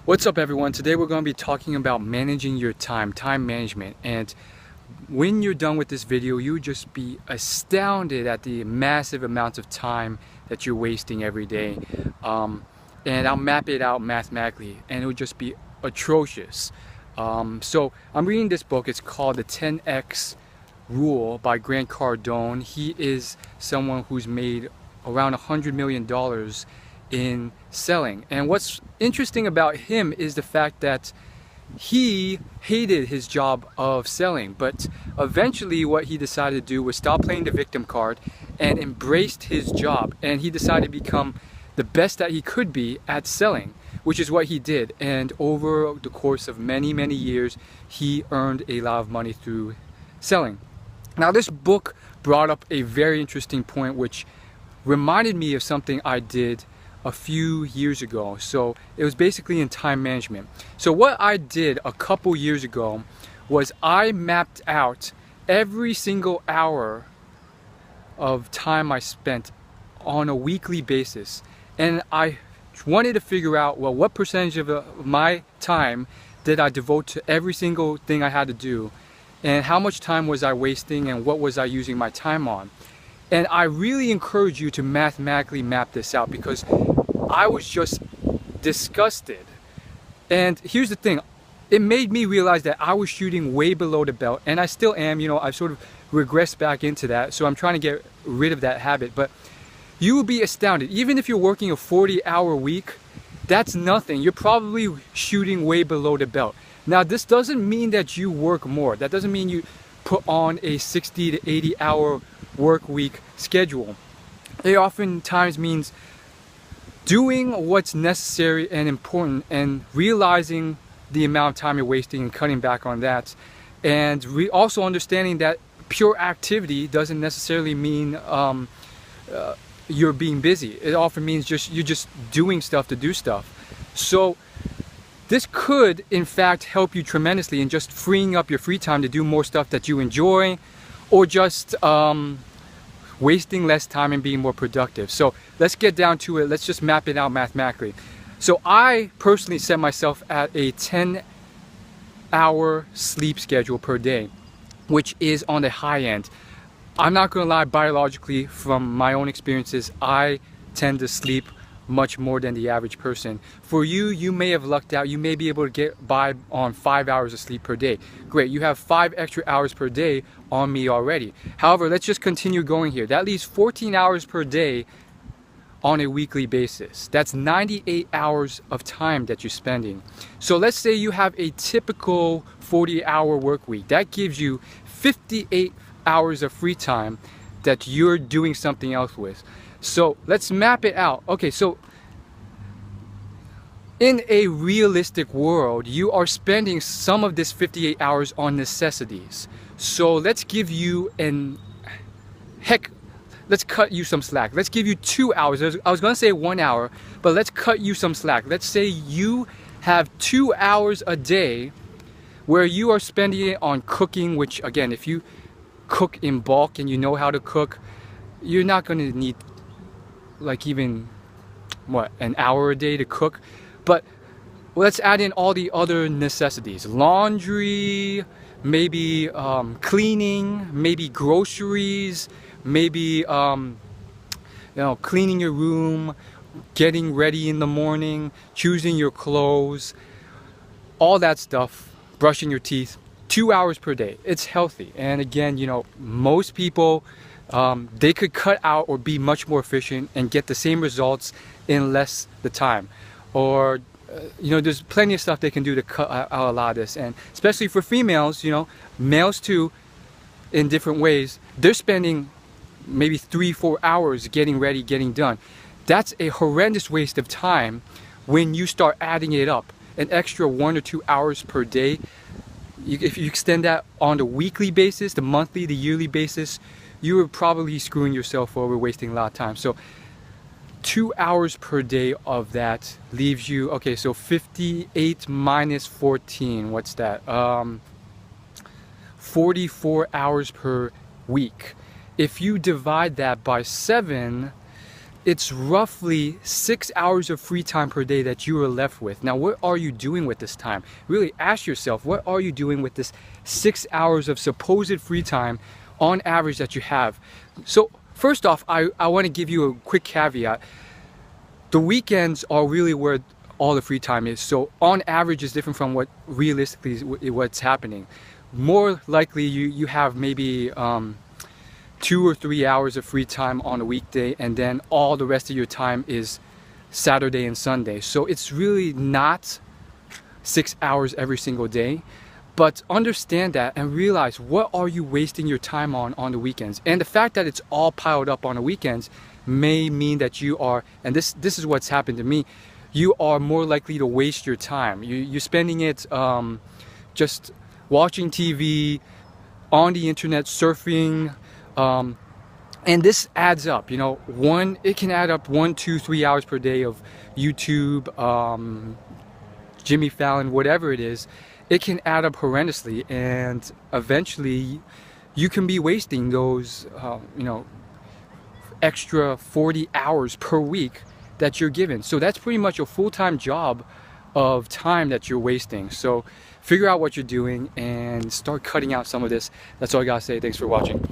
What's up, everyone? Today we're going to be talking about managing your time management. And when you're done with this video, you would just be astounded at the massive amounts of time that you're wasting every day. And I'll map it out mathematically, and it would just be atrocious. So I'm reading this book. It's called The 10X Rule by Grant Cardone. He is someone who's made around $100 million in selling. And what's interesting about him is the fact that he hated his job of selling, but eventually what he decided to do was stop playing the victim card and embraced his job, and he decided to become the best that he could be at selling, which is what he did. And over the course of many years, he earned a lot of money through selling. Now, this book brought up a very interesting point which reminded me of something I did a few years ago. So it was basically in time management. So what I did a couple years ago was I mapped out every single hour of time I spent on a weekly basis, and I wanted to figure out, well, what percentage of my time did I devote to every single thing I had to do, and how much time was I wasting, and what was I using my time on. And I really encourage you to mathematically map this out, because I was just disgusted. And here's the thing, it made me realize that I was shooting way below the belt, and I still am. You know, I've sort of regressed back into that, so I'm trying to get rid of that habit. But you will be astounded, even if you're working a 40-hour week, that's nothing. You're probably shooting way below the belt. Now, this doesn't mean that you work more. That doesn't mean you put on a 60 to 80-hour work week schedule. It oftentimes means doing what's necessary and important, and realizing the amount of time you're wasting and cutting back on that. And also understanding that pure activity doesn't necessarily mean you're being busy. It often means you're just doing stuff to do stuff. So this could in fact help you tremendously in just freeing up your free time to do more stuff that you enjoy, or just wasting less time and being more productive. So let's get down to it. Let's just map it out mathematically. So I personally set myself at a 10-hour sleep schedule per day, which is on the high end. I'm not gonna lie, biologically, from my own experiences, I tend to sleep much more than the average person. For you, you may have lucked out. You may be able to get by on 5 hours of sleep per day. Great, you have 5 extra hours per day on me already. However, let's just continue going here. That leaves 14 hours per day on a weekly basis. That's 98 hours of time that you're spending. So let's say you have a typical 40-hour work week. That gives you 58 hours of free time that you're doing something else with. So let's map it out. Okay, so in a realistic world, you are spending some of this 58 hours on necessities. So let's give you let's cut you some slack. Let's give you 2 hours. I was gonna say 1 hour, but let's cut you some slack. Let's say you have 2 hours a day where you are spending it on cooking, which again, if you cook in bulk and you know how to cook, you're not gonna need like even an hour a day to cook. But let's add in all the other necessities: laundry, maybe cleaning, maybe groceries, maybe cleaning your room, getting ready in the morning, choosing your clothes, all that stuff, brushing your teeth. 2 hours per day. It's healthy. And again, you know, most people, they could cut out or be much more efficient and get the same results in less the time. Or you know, there's plenty of stuff they can do to cut out a lot of this. And especially for females, you know, males too, in different ways, they're spending maybe 3-4 hours getting ready, getting done. That's a horrendous waste of time when you start adding it up. An extra 1 or 2 hours per day. If you extend that on the weekly basis, the monthly, the yearly basis, you are probably screwing yourself over, wasting a lot of time. So 2 hours per day of that leaves you, okay, so 58 minus 14, what's that? 44 hours per week. If you divide that by 7, it's roughly 6 hours of free time per day that you are left with. Now, what are you doing with this time? Really ask yourself, what are you doing with this 6 hours of supposed free time on average that you have? So first off, I want to give you a quick caveat. The weekends are really where all the free time is. So on average is different from what realistically what's happening. More likely you have maybe 2 or 3 hours of free time on a weekday, and then all the rest of your time is Saturday and Sunday. So it's really not 6 hours every single day. But understand that and realize, what are you wasting your time on the weekends? And the fact that it's all piled up on the weekends may mean that you are, and this is what's happened to me, you are more likely to waste your time. You're spending it just watching TV, on the internet, surfing, and this adds up. You know, it can add up 1, 2, 3 hours per day of YouTube, Jimmy Fallon, whatever it is. It can add up horrendously, and eventually you can be wasting those extra 40 hours per week that you're given. So that's pretty much a full-time job of time that you're wasting. So figure out what you're doing and start cutting out some of this. That's all I gotta say. Thanks for watching.